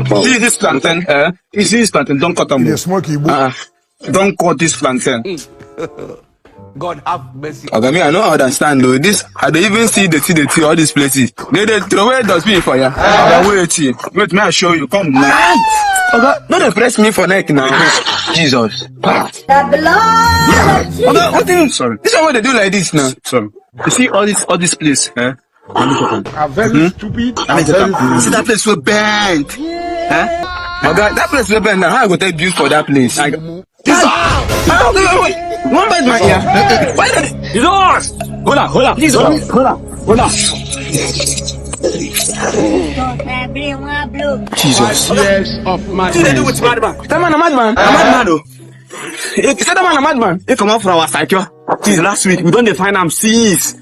See this plantain, you see this plantain, don't cut them. Yes, smoky boy. Don't cut this plantain. God have mercy. Okay, me, I don't understand though. This, I don't even see the all these places. They throw away dustbin for ya. Wait, may I show you? Come now. Okay, don't press me for neck now. Jesus. Okay, what do you? Sorry. This is what they do like this now. Sorry. You see all this place, Are very stupid. See that place so bent. Okay, that place so bent now. How I go take views for that place? Like, wait. One bite my ear. Why not? Jesus! Hold on. Please, hold on. Jesus. Years of What do they do with madman? That man a madman. A madman though. He said that man a madman. He come out from our side, yo. Since last week, we don't define him. Cease.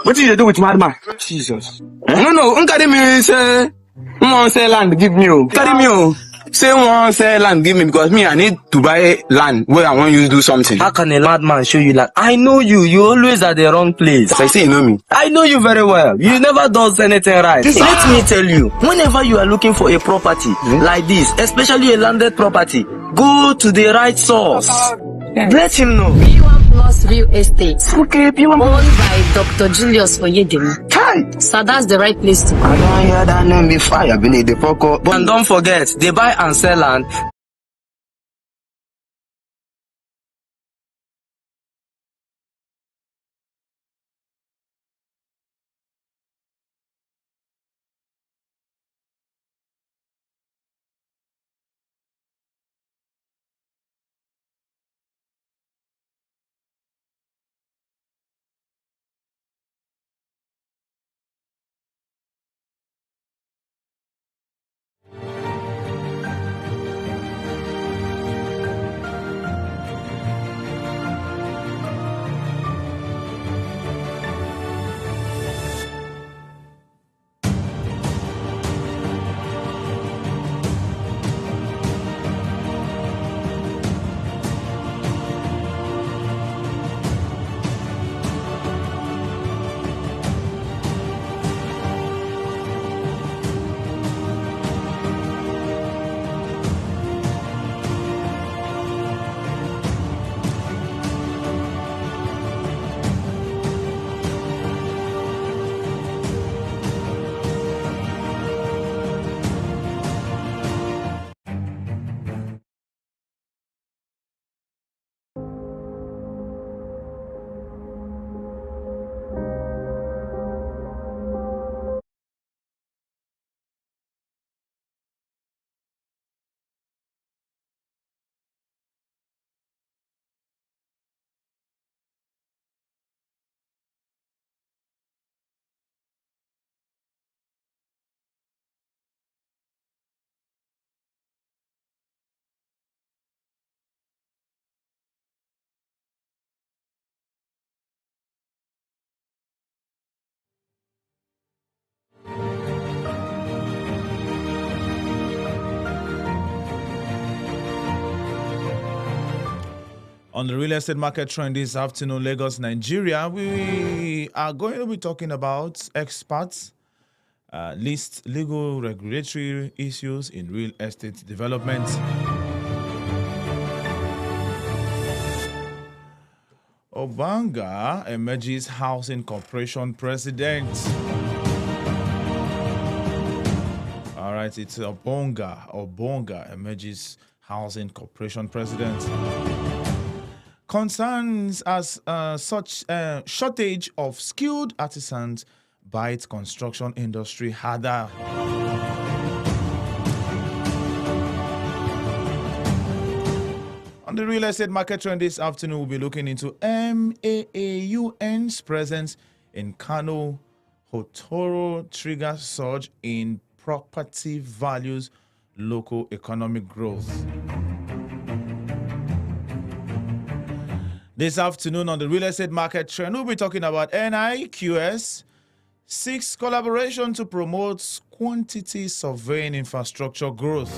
What did they do with madman? Jesus. No. Carry me, say. One say land, give me. Carry me. Say one say land, give me, because me, I need to buy land where I want you to do something. How can a madman show you land? I know you. You always at the wrong place. I say you know me. I know you very well. You never does anything right. Let me tell you, whenever you are looking for a property like this, especially a landed property, go to the right source. Let him know. Plus Real Estate. Okay, owned by Dr. Julius Oyedemi. So that's the right place to go. I don't hear that name before. I believe the poco. And don't forget, they buy and sell land. On the real estate market trend this afternoon, Lagos, Nigeria, we are going to be talking about experts list legal regulatory issues in real estate development. Obanga emerges Housing Corporation president. All right, it's Obonga emerges Housing Corporation president. Concerns as such shortage of skilled artisans bites construction industry harder. On the real estate market trend this afternoon, we'll be looking into MAAUN's presence in Kano. Hotoro triggers surge in property values, local economic growth. This afternoon on the real estate market trend, we'll be talking about NIQS seeks collaboration to promote quantity surveying infrastructure growth.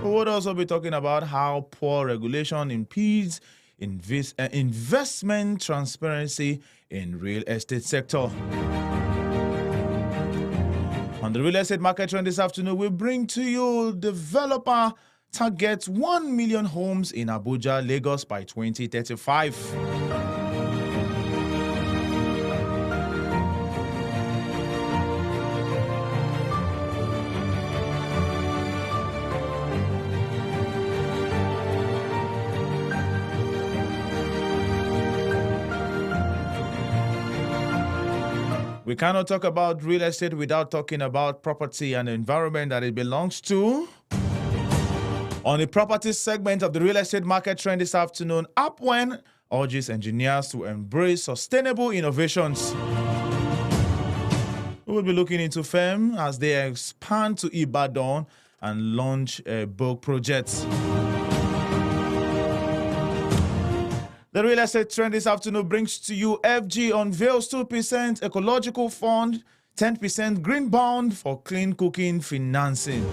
We'll also be talking about how poor regulation impedes investment transparency in real estate sector. On the real estate market trend this afternoon, we bring to you developer targets 1 million homes in Abuja, Lagos by 2035. We cannot talk about real estate without talking about property and the environment that it belongs to. On the property segment of the real estate market trend this afternoon, Pwan urges engineers to embrace sustainable innovations. We will be looking into FEM as they expand to Ibadan and launch a bulk project. The real estate trend this afternoon brings to you FG unveils 2% ecological fund, 10% green bond for clean cooking financing.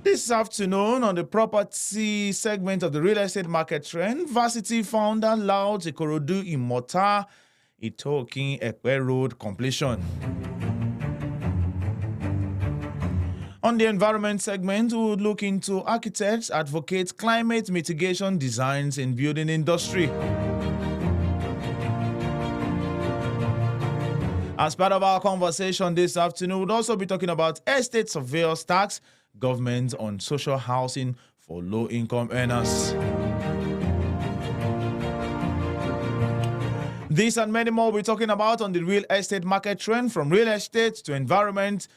This afternoon on the property segment of the real estate market trend, Varsity founder louds Ikorodu Imota Itokin Ekwe Road completion. On the environment segment, we would look into architects advocate climate mitigation designs in building industry. As part of our conversation this afternoon, we'll also be talking about estate surveyors tax, government on social housing for low-income earners. This and many more we're talking about on the real estate market trend, from real estate to environment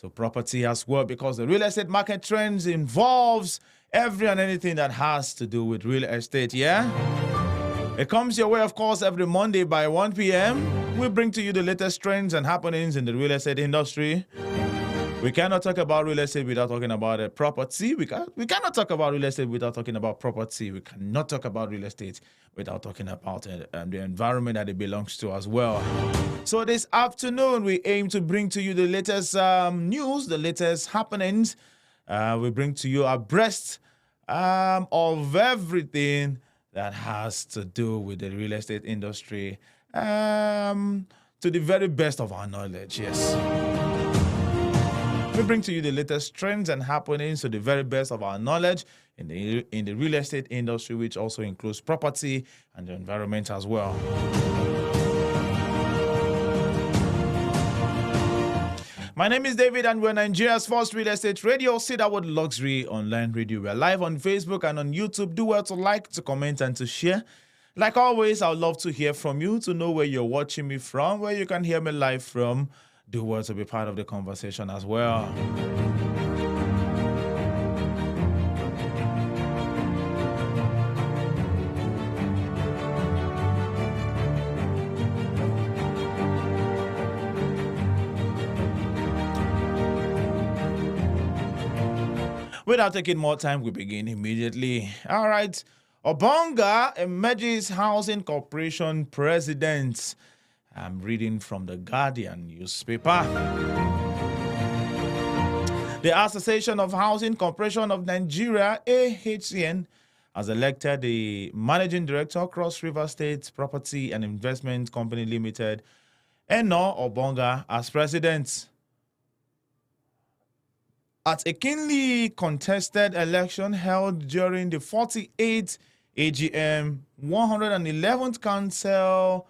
to property as well, because the real estate market trends involves every and anything that has to do with real estate, yeah? It comes your way, of course, every Monday by 1 p.m. We bring to you the latest trends and happenings in the real estate industry. We cannot talk about real estate without talking about property. We cannot talk about real estate without talking about property. We cannot talk about real estate without talking about the environment that it belongs to as well. So this afternoon, we aim to bring to you the latest news, the latest happenings. We bring to you abreast of everything that has to do with the real estate industry to the very best of our knowledge, yes. We bring to you the latest trends and happenings to the very best of our knowledge in the real estate industry, which also includes property and the environment as well. My name is David, and we're Nigeria's first real estate radio, Cedarwood Luxury Online Radio. We're live on Facebook and on YouTube. Do well to like, to comment, and to share. Like always, I would love to hear from you, to know where you're watching me from, where you can hear me live from. Do well to be part of the conversation as well. Without taking more time, we begin immediately. All right. Obonga emerges Housing Corporation president. I'm reading from the Guardian newspaper. The Association of Housing Corporation of Nigeria, AHCN, has elected the Managing Director, Cross River State Property and Investment Company Limited, Eno Obonga, as president. At a keenly contested election held during the 48th AGM 111th Council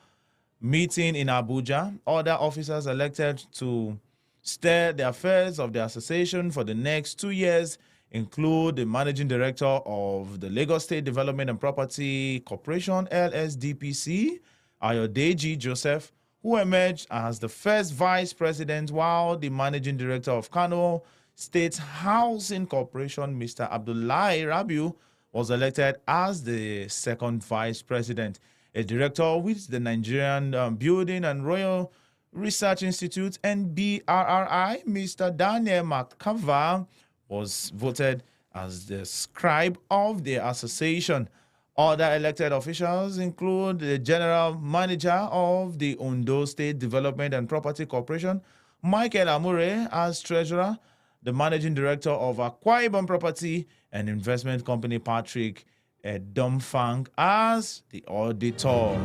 meeting in Abuja, other officers elected to steer the affairs of the association for the next 2 years include the Managing Director of the Lagos State Development and Property Corporation, LSDPC, Ayodeji Joseph, who emerged as the first vice president, while the Managing Director of Kano State Housing Corporation, Mr. Abdullahi Rabiu, was elected as the second vice president. A director with the Nigerian Building and Royal Research Institute, NBRRI, Mr. Daniel Makava, was voted as the scribe of the association. Other elected officials include the general manager of the Ondo State Development and Property Corporation, Michael Amure, as treasurer, the managing director of Akwa Ibom Property and Investment Company, Patrick Domfang, as the auditor.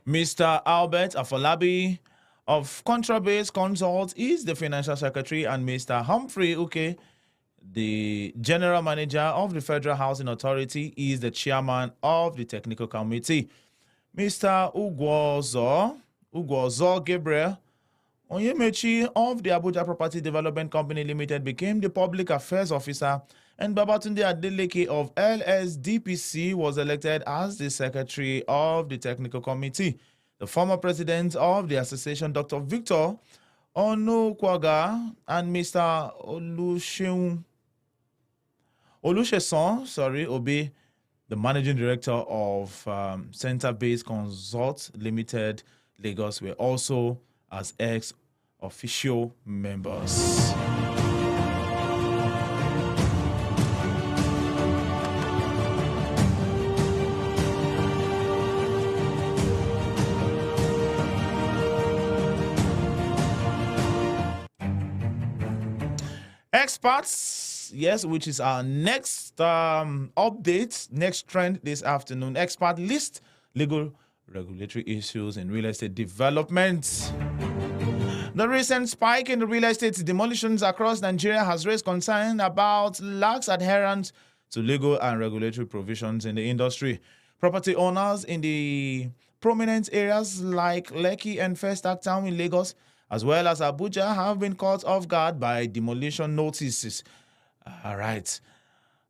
Mr. Albert Afolabi of Contrabase Consult is the Financial Secretary, and Mr. Humphrey Uke, the General Manager of the Federal Housing Authority, is the Chairman of the Technical Committee. Mr. Ugwozo Gabriel Onyemechi of the Abuja Property Development Company Limited became the Public Affairs Officer, and Babatunde Adeleke of LSDPC was elected as the Secretary of the Technical Committee. The former President of the Association, Dr. Victor Onukwaga, and Mr. Oluseson Obi, the Managing Director of Center-Based Consult Limited, Lagos, were also as ex-official members. Experts, yes, which is our next update, next trend this afternoon. Expert list legal regulatory issues in real estate development. The recent spike in the real estate demolitions across Nigeria has raised concern about lax adherence to legal and regulatory provisions in the industry. Property owners in the prominent areas like Lekki and First Act Town in Lagos, as well as Abuja, have been caught off guard by demolition notices. All right.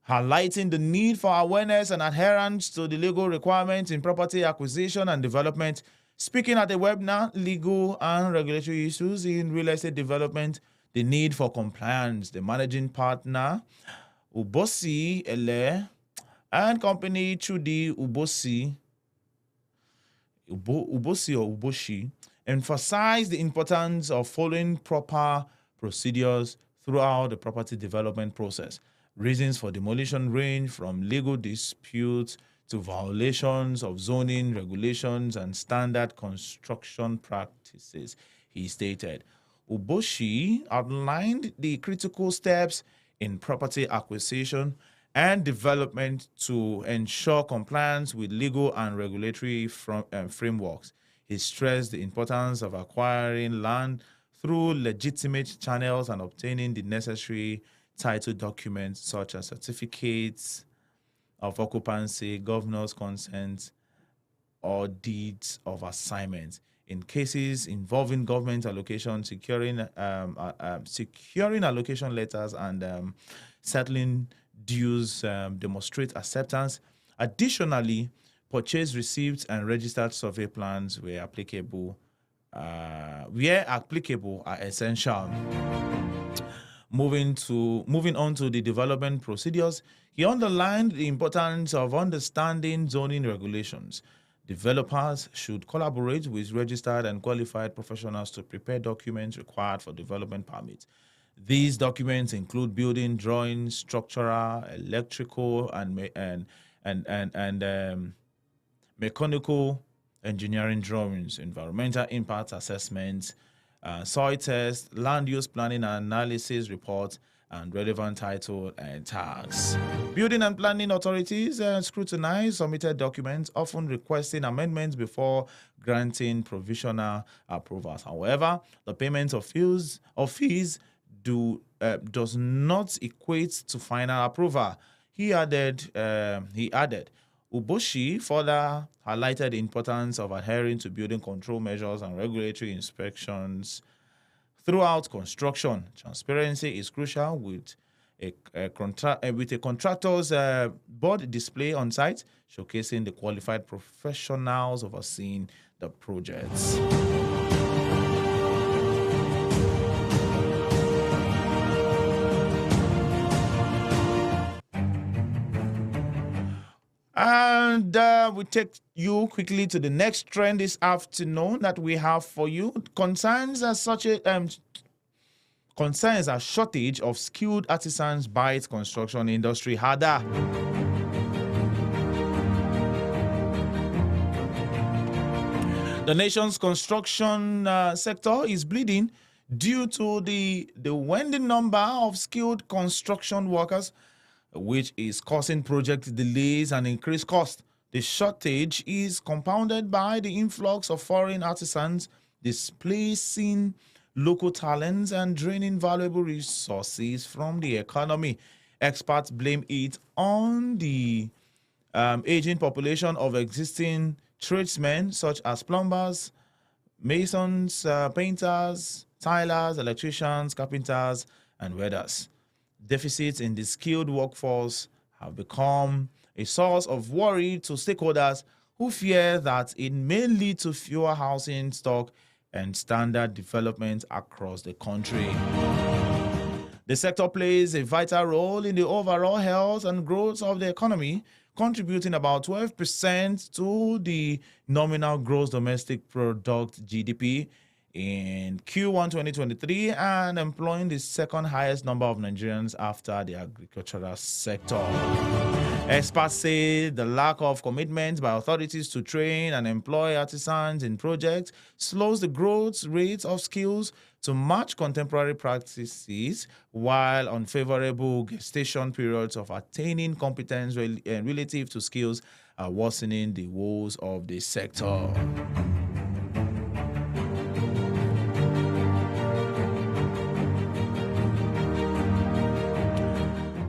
Highlighting the need for awareness and adherence to the legal requirements in property acquisition and development. Speaking at the webinar, Legal and Regulatory Issues in Real Estate Development, the Need for Compliance, the managing partner, Ubosi Ele, and company Chudi Ubosi or Uboshi, emphasized the importance of following proper procedures throughout the property development process. Reasons for demolition range from legal disputes to violations of zoning regulations and standard construction practices, he stated. Uboshi outlined the critical steps in property acquisition and development to ensure compliance with legal and regulatory frameworks. He stressed the importance of acquiring land through legitimate channels and obtaining the necessary title documents such as certificates of occupancy, governor's consent, or deeds of assignment. In cases involving government allocation, securing allocation letters and settling dues demonstrate acceptance. Additionally, purchase receipts and registered survey plans where applicable are essential. Moving on to the development procedures, he underlined the importance of understanding zoning regulations. Developers should collaborate with registered and qualified professionals to prepare documents required for development permits. These documents include building drawings, structural, electrical, and mechanical engineering drawings, environmental impact assessments, soil tests, land use planning and analysis reports, and relevant title and tags. Building and planning authorities scrutinize submitted documents, often requesting amendments before granting provisional approvals. However, the payment of fees does not equate to final approval. He added, Uboshi further highlighted the importance of adhering to building control measures and regulatory inspections throughout construction. Transparency is crucial with a contractor's board display on site, showcasing the qualified professionals overseeing the projects. And we take you quickly to the next trend this afternoon that we have for you. Concerns a shortage of skilled artisans bites construction industry harder. The nation's construction sector is bleeding due to the waning number of skilled construction workers, which is causing project delays and increased costs. The shortage is compounded by the influx of foreign artisans, displacing local talents and draining valuable resources from the economy. Experts blame it on the aging population of existing tradesmen such as plumbers, masons, painters, tilers, electricians, carpenters, and welders. Deficits in the skilled workforce have become a source of worry to stakeholders who fear that it may lead to fewer housing stock and standard development across the country. The sector plays a vital role in the overall health and growth of the economy, contributing about 12% to the nominal gross domestic product GDP in Q1 2023 and employing the second highest number of Nigerians after the agricultural sector. Experts say the lack of commitment by authorities to train and employ artisans in projects slows the growth rate of skills to match contemporary practices, while unfavorable gestation periods of attaining competence relative to skills are worsening the woes of the sector.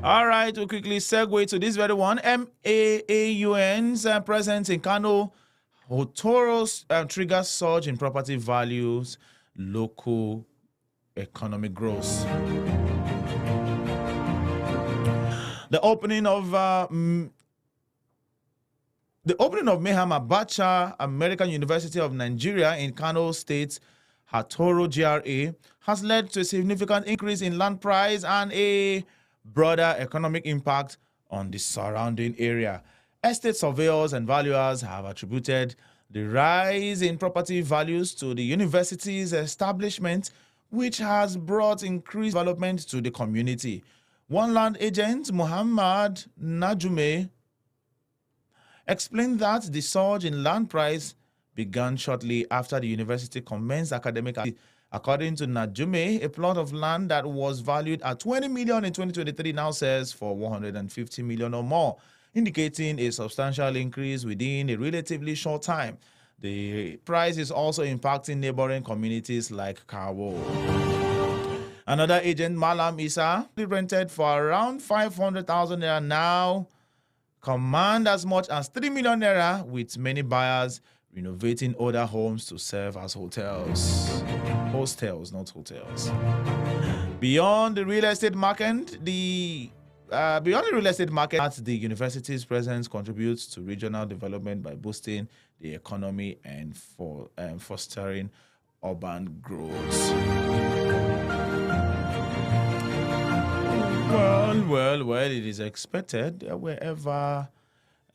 All right, we'll quickly segue to this very one. MAAUN's presence in Kano, Hotoros triggers surge in property values, local economic growth. The opening of Meham Abacha American University of Nigeria in Kano State, Hatoro GRA, has led to a significant increase in land price and a broader economic impact on the surrounding area. Estate surveyors and valuers have attributed the rise in property values to the university's establishment, which has brought increased development to the community. One land agent, Muhammad Najume, explained that the surge in land price began shortly after the university commenced academic activity. According to Najume, a plot of land that was valued at 20 million in 2023 now sells for 150 million or more, indicating a substantial increase within a relatively short time. The price is also impacting neighboring communities like Kawo. Another agent, Malam Isa, rented for around 500,000 naira now command as much as 3 million naira, with many buyers renovating older homes to serve as hotels. Hostels, not hotels. Beyond the real estate market, the university's presence contributes to regional development by boosting the economy and fostering urban growth. Well, it is expected wherever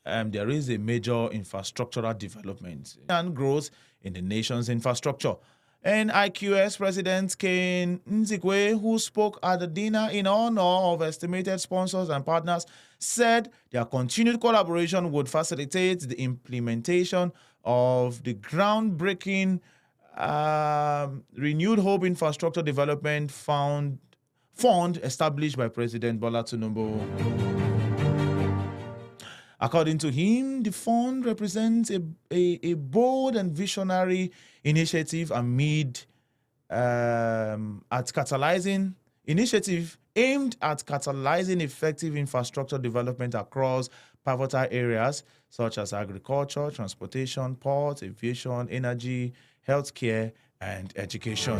there is a major infrastructural development and growth in the nation's infrastructure. NIQS President Ken Nzikwe, who spoke at the dinner in honor of estimated sponsors and partners, said their continued collaboration would facilitate the implementation of the groundbreaking Renewed Hope Infrastructure Development Fund established by President Bola Tinubu. According to him, the fund represents a bold and visionary initiative aimed at catalyzing effective infrastructure development across pivotal areas such as agriculture, transportation, ports, aviation, energy, healthcare, and education.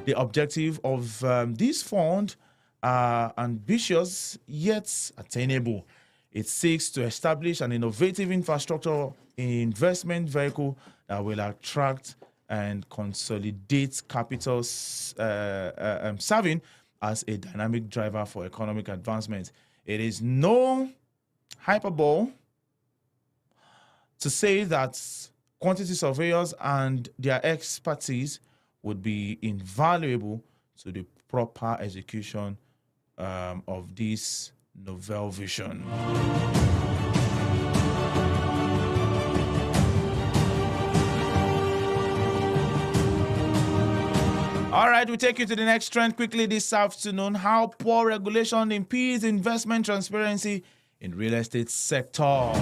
The objective of this fund are ambitious yet attainable. It seeks to establish an innovative infrastructure investment vehicle that will attract and consolidate capital, serving as a dynamic driver for economic advancement. It is no hyperbole to say that quantity surveyors and their expertise would be invaluable to the proper execution of this novel vision. All right, we take you to the next trend quickly this afternoon. How poor regulation impedes investment transparency in real estate sector.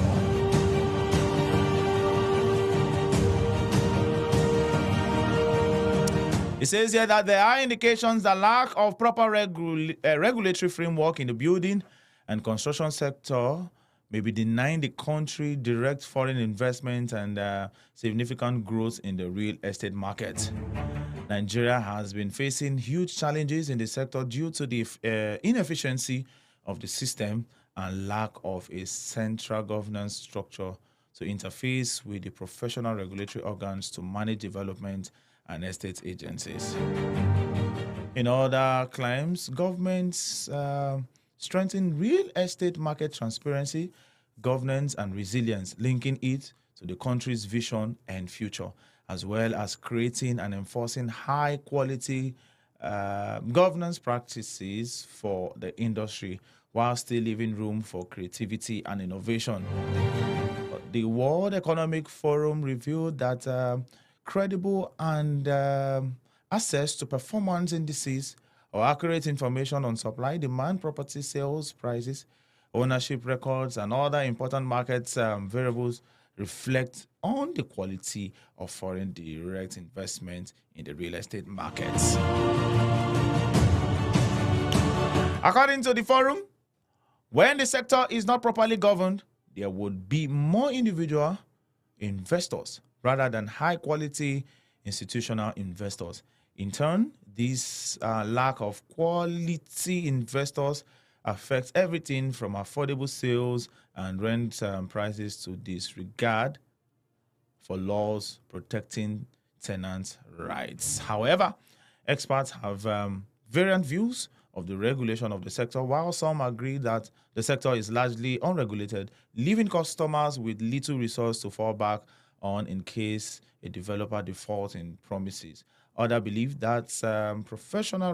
It says here that there are indications that lack of proper regulatory framework in the building and construction sector may be denying the country direct foreign investment and significant growth in the real estate market. Nigeria has been facing huge challenges in the sector due to the inefficiency of the system and lack of a central governance structure to interface with the professional regulatory organs to manage development and estate agencies. In other claims, governments strengthen real estate market transparency, governance, and resilience, linking it to the country's vision and future, as well as creating and enforcing high-quality governance practices for the industry, while still leaving room for creativity and innovation. The World Economic Forum revealed that credible and access to performance indices or accurate information on supply, demand, property sales prices, ownership records, and other important market variables reflect on the quality of foreign direct investment in the real estate markets. According to the forum, when the sector is not properly governed, there would be more individual investors rather than high-quality institutional investors. In turn, this lack of quality investors affects everything from affordable sales and rent prices to disregard for laws protecting tenants' rights. However, experts have variant views of the regulation of the sector, while some agree that the sector is largely unregulated, leaving customers with little resource to fall back on in case a developer defaults in promises. Others believe that professional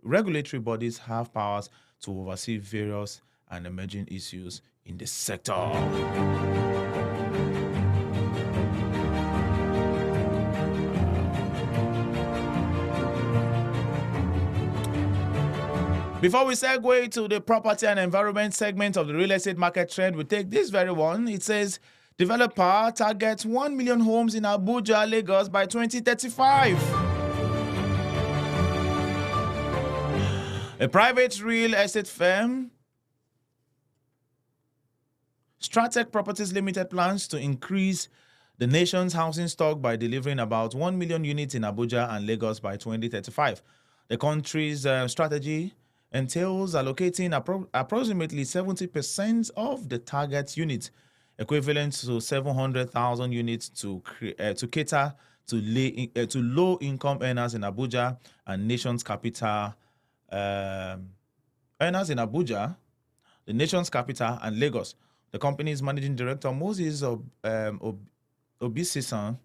regulatory bodies have powers to oversee various and emerging issues in the sector. Before we segue to the property and environment segment of the real estate market trend, we take this very one. It says, developer targets 1 million homes in Abuja, Lagos by 2035. A private real estate firm, Stratec Properties Limited, plans to increase the nation's housing stock by delivering about 1 million units in Abuja and Lagos by 2035. The country's strategy entails allocating approximately 70% of the target units, equivalent to 700,000 units, to cater to low-income earners in Abuja and nation's capital. Earners in Abuja, the nation's capital, and Lagos. The company's managing director, Moses Obiseson,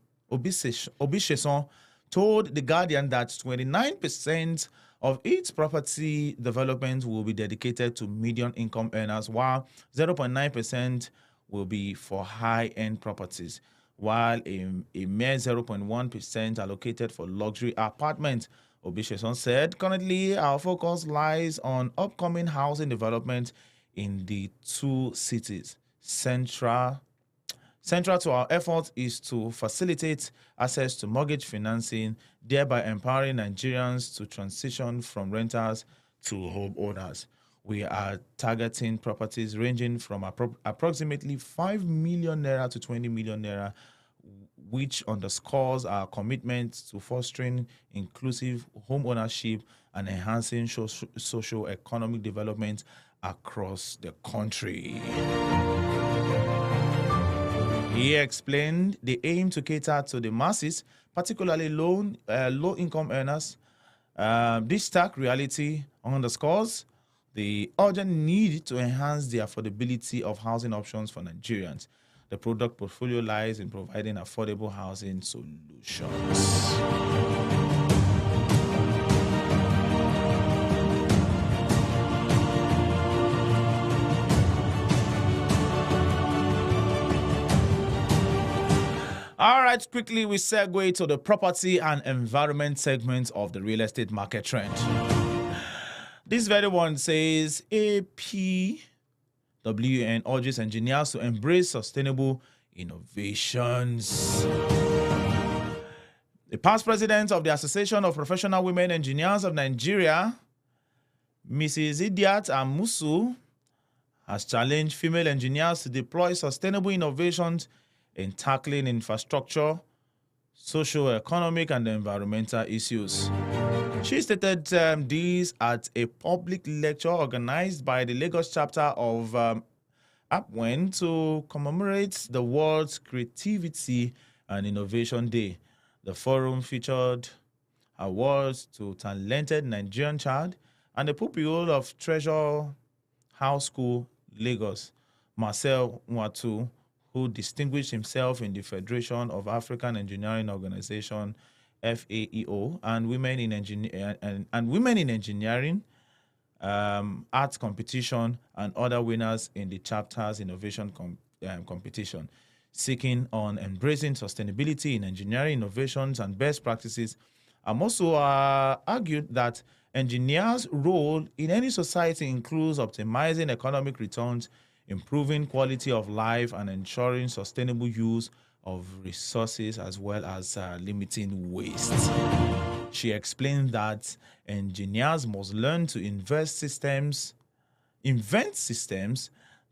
told The Guardian that 29% of its property development will be dedicated to median income earners, while 0.9% will be for high-end properties, while a mere 0.1% allocated for luxury apartments. Obiseson said, currently our focus lies on upcoming housing development in the two cities. Central to our efforts is to facilitate access to mortgage financing, thereby empowering Nigerians to transition from renters to homeowners. We are targeting properties ranging from approximately 5 million naira to 20 million naira, which underscores our commitment to fostering inclusive home ownership and enhancing socio-economic development across the country. He explained the aim to cater to the masses, particularly low-income earners. This stark reality underscores the urgent need to enhance the affordability of housing options for Nigerians. The product portfolio lies in providing affordable housing solutions. All right, quickly we segue to the property and environment segment of the real estate market trend. This very one says APWN urges engineers to embrace sustainable innovations. The past president of the Association of Professional Women Engineers of Nigeria, Mrs. Idiat Amusu, has challenged female engineers to deploy sustainable innovations in tackling infrastructure, socio-economic, and environmental issues. She stated this at a public lecture organized by the Lagos chapter of Pwan to commemorate the World's Creativity and Innovation Day. The forum featured awards to talented Nigerian child and the pupil of Treasure House School, Lagos, Marcel Nwatu, who distinguished himself in the Federation of African Engineering Organization, FAEO, and Women in Engineering, Arts Competition, and other winners in the chapter's innovation competition. Seeking on embracing sustainability in engineering innovations and best practices, Amosu argued that engineers' role in any society includes optimizing economic returns, improving quality of life, and ensuring sustainable use of resources, as well as limiting waste. She explained that engineers must learn to invent systems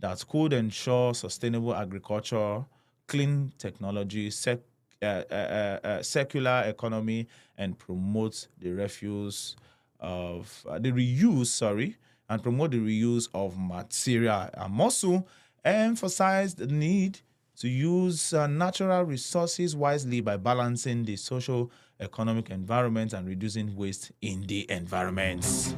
that could ensure sustainable agriculture, clean technology, circular economy, and promote the reuse of material. Amosu emphasized the need to use natural resources wisely by balancing the social economic environment and reducing waste in the environment.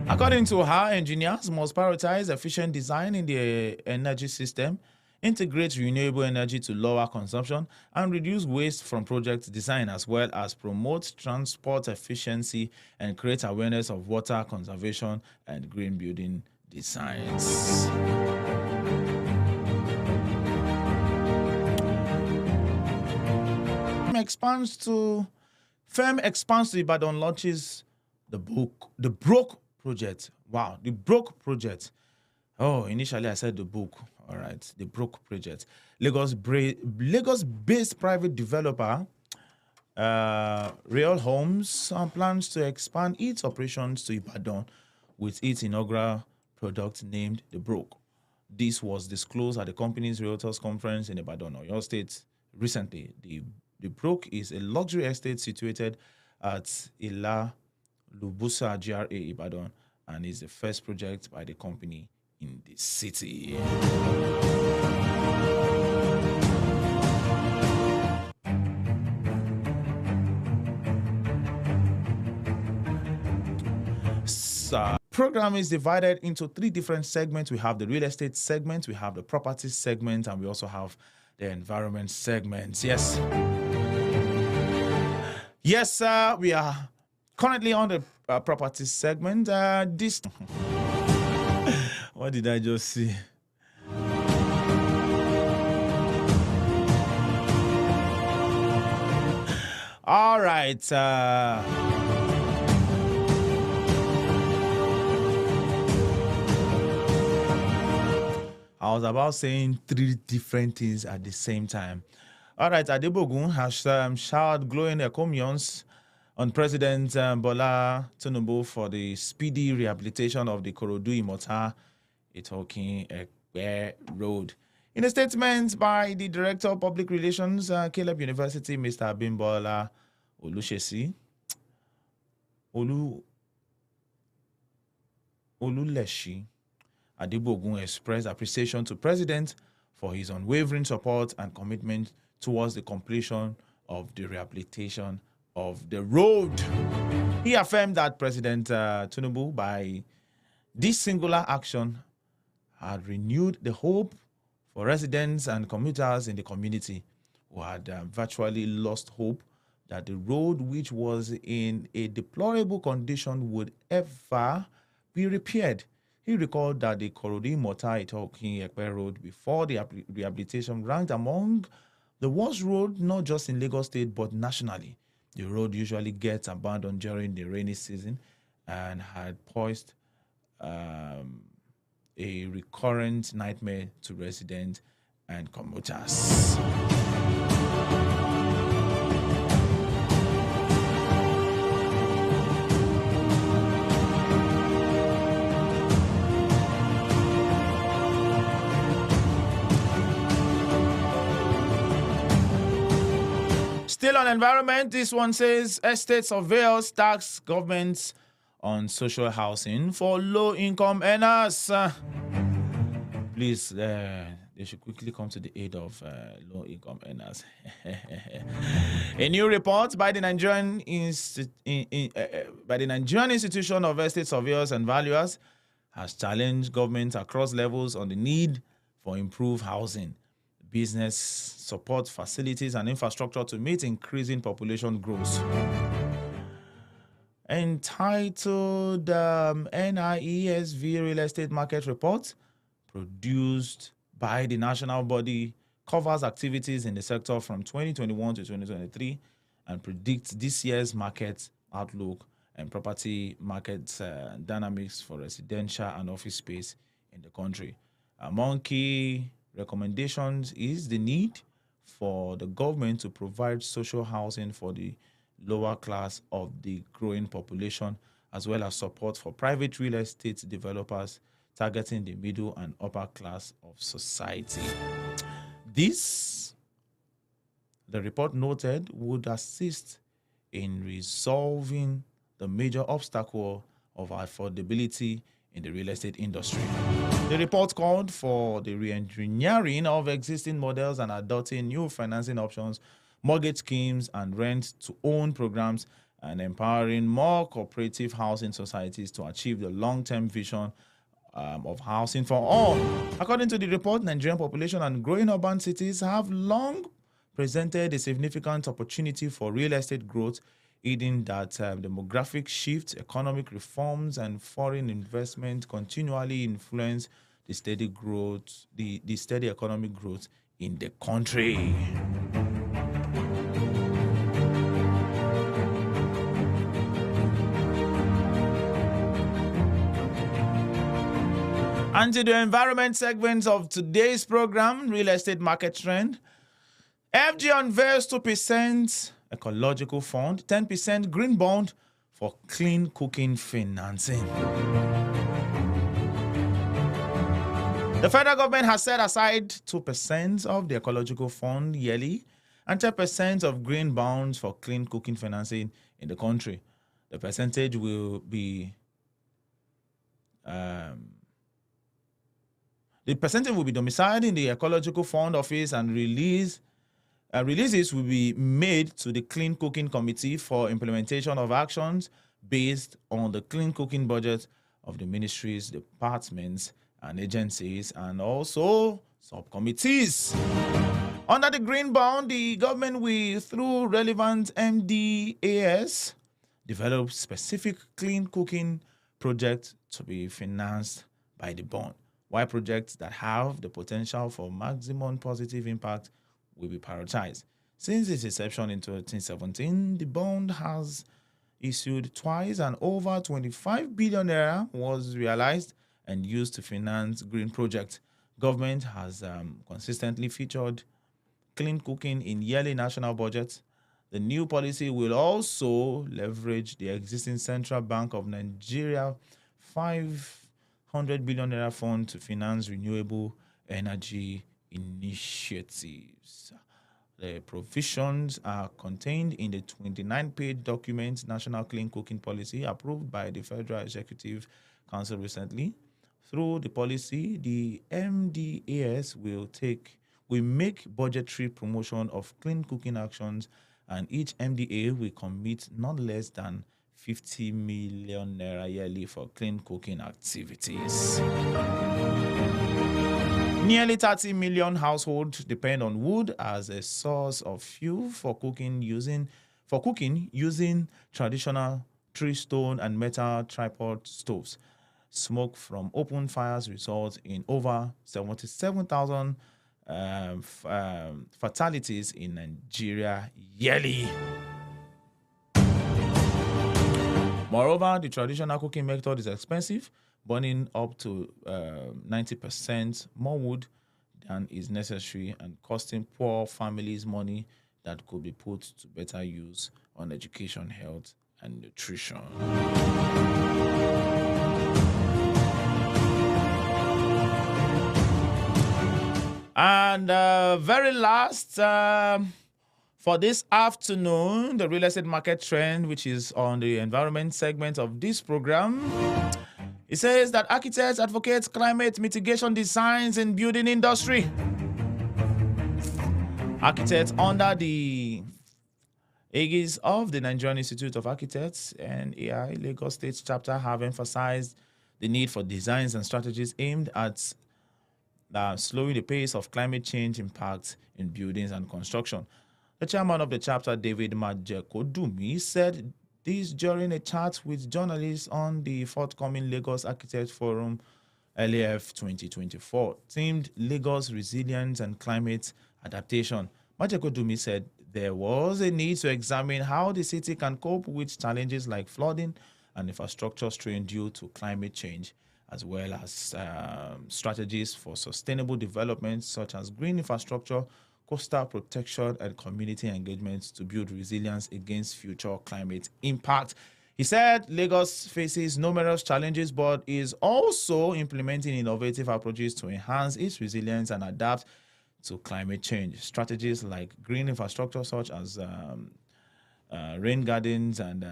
According to her, engineers must prioritize efficient design in the energy system, integrate renewable energy to lower consumption, and reduce waste from project design, as well as promote transport efficiency and create awareness of water conservation and green building designs. Firm expands to Ibadan, launches the Broke Project. Wow, the Broke Project. Oh, initially I said the book. All right, the Broke Project. Lagos-based private developer Real Homes plans to expand its operations to Ibadan with its inaugural product named the Broke. This was disclosed at the company's Realtors Conference in Ibadan, Oyo State, recently. The Broke is a luxury estate situated at Ila Lubusa GRA Ibadan and is the first project by the company in the city. Program is divided into 3 different segments. We have the real estate segment, we have the property segment, and we also have the environment segment. Yes, we are currently on the property segment. What did I just see? All right. I was about saying 3 different things at the same time. All right, Adebogun has showered glowing encomiums on President Bola Tinubu for the speedy rehabilitation of the Ikorodu-Imota Itokin Ekpe Road. In a statement by the Director of Public Relations, Caleb University, Mr. Abimbola Oluleshi, Adebogun expressed appreciation to President for his unwavering support and commitment towards the completion of the rehabilitation of the road. He affirmed that President Tinubu, by this singular action, had renewed the hope for residents and commuters in the community who had virtually lost hope that the road, which was in a deplorable condition, would ever be repaired. He recalled that the Ikorodu-Imota Itokin Ekpe Road before the rehabilitation ranked among the worst road not just in Lagos State but nationally. The road usually gets abandoned during the rainy season and had posed a recurrent nightmare to residents and commuters. Still on environment, this one says estate surveyors tax governments on social housing for low-income earners. Please, they should quickly come to the aid of low-income earners. A new report by the Nigerian Institution of Estate Surveyors and Valuers has challenged governments across levels on the need for improved housing, business support facilities, and infrastructure to meet increasing population growth. Entitled NIESV Real Estate Market Report, produced by the national body, covers activities in the sector from 2021 to 2023 and predicts this year's market outlook and property market dynamics for residential and office space in the country. Among key recommendations is the need for the government to provide social housing for the lower class of the growing population, as well as support for private real estate developers targeting the middle and upper class of society. This, the report noted, would assist in resolving the major obstacle of affordability in the real estate industry. The report called for the re-engineering of existing models and adopting new financing options, mortgage schemes, and rent-to-own programs, and empowering more cooperative housing societies to achieve the long-term vision of housing for all. According to the report, Nigerian population and growing urban cities have long presented a significant opportunity for real estate growth, aiding that demographic shift, economic reforms, and foreign investment continually influence the steady growth, the steady economic growth in the country. And to the environment segments of today's program, Real Estate Market Trend, FG unveils 2% ecological fund, 10% green bond for clean cooking financing. The federal government has set aside 2% of the ecological fund yearly and 10% of green bonds for clean cooking financing in the country. The percentage will be domiciled in the Ecological Fund Office, and releases will be made to the Clean Cooking Committee for implementation of actions based on the clean cooking budget of the ministries, departments, and agencies, and also subcommittees. Under the Green Bond, the government will, through relevant MDAS, develop specific clean cooking projects to be financed by the bond, while projects that have the potential for maximum positive impact will be prioritized. Since its inception in 2017, the bond has issued twice, and over 25 billion naira was realized and used to finance green projects. Government has consistently featured clean cooking in yearly national budgets. The new policy will also leverage the existing Central Bank of Nigeria 500 billion naira fund to finance renewable energy initiatives. The provisions are contained in the 29-page document, National Clean Cooking Policy, approved by the Federal Executive Council recently. Through the policy, the MDAS will make budgetary promotion of clean cooking actions, and each MDA will commit not less than 50 million naira yearly for clean cooking activities. Nearly 30 million households depend on wood as a source of fuel for cooking using traditional tree, stone, and metal tripod stoves. Smoke from open fires results in over 77,000 fatalities in Nigeria yearly. Moreover, the traditional cooking method is expensive, burning up to 90% more wood than is necessary and costing poor families money that could be put to better use on education, health, and nutrition. And very last, For this afternoon, the real estate market trend, which is on the environment segment of this program, it says that architects advocate climate mitigation designs in building industry. Architects under the aegis of the Nigerian Institute of Architects and AI Lagos State chapter have emphasized the need for designs and strategies aimed at slowing the pace of climate change impact in buildings and construction. The chairman of the chapter, David Majekodumi, said this during a chat with journalists on the forthcoming Lagos Architects Forum LAF 2024, themed Lagos Resilience and Climate Adaptation. Majekodumi said there was a need to examine how the city can cope with challenges like flooding and infrastructure strain due to climate change, as well as strategies for sustainable development such as green infrastructure, coastal protection, and community engagement to build resilience against future climate impact. He said Lagos faces numerous challenges but is also implementing innovative approaches to enhance its resilience and adapt to climate change. Strategies like green infrastructure such as rain gardens and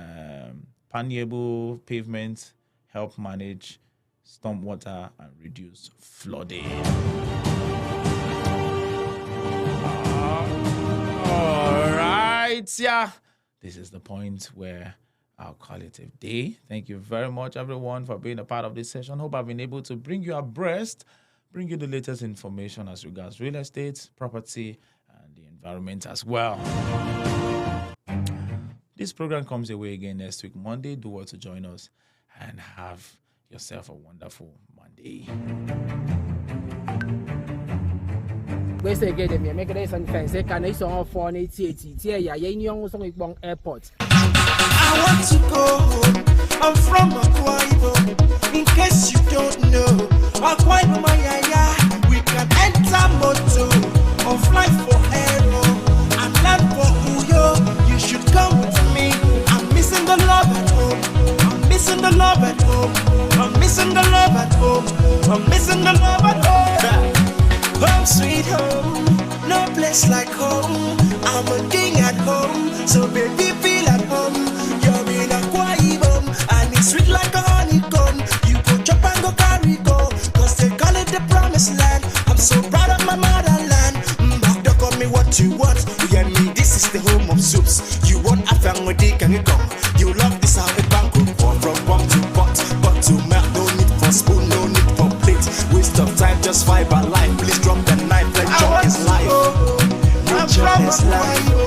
permeable pavements help manage stormwater and reduce flooding. All right, yeah. This is the point where I'll call it a day. Thank you very much, everyone, for being a part of this session. Hope I've been able to bring you abreast, bring you the latest information as regards real estate, property, and the environment as well. This program comes your way again next week, Monday. Do well to join us and have yourself a wonderful Monday. We say get them, make it some fancy. Can I song for an 80? Yeah, young song from airport. I want to go home. I'm from Akwa Ibom. In case you don't know, Akwa Ibom, we can enter moto or fly for aero and land for Uyo. You should come with me. I'm missing the love at home. I'm missing the love at home. I'm missing the love at home. I'm missing the love at home. Home sweet home, no place like home. I'm a king at home, so baby feel at home. You're in Akwa Ibom, and it's sweet like a honeycomb. You go chop and go carry go, cause they call it the promised land. I'm so proud of my motherland. Don't call me what you want. You get me, this is the home of soups. You want a family, can you come? You love this how it bank from bomb to pot to melt. No need for spoon, no need for plate. Waste of time, just fiber life. Please drop the knife, enjoy his life. Enjoy his life.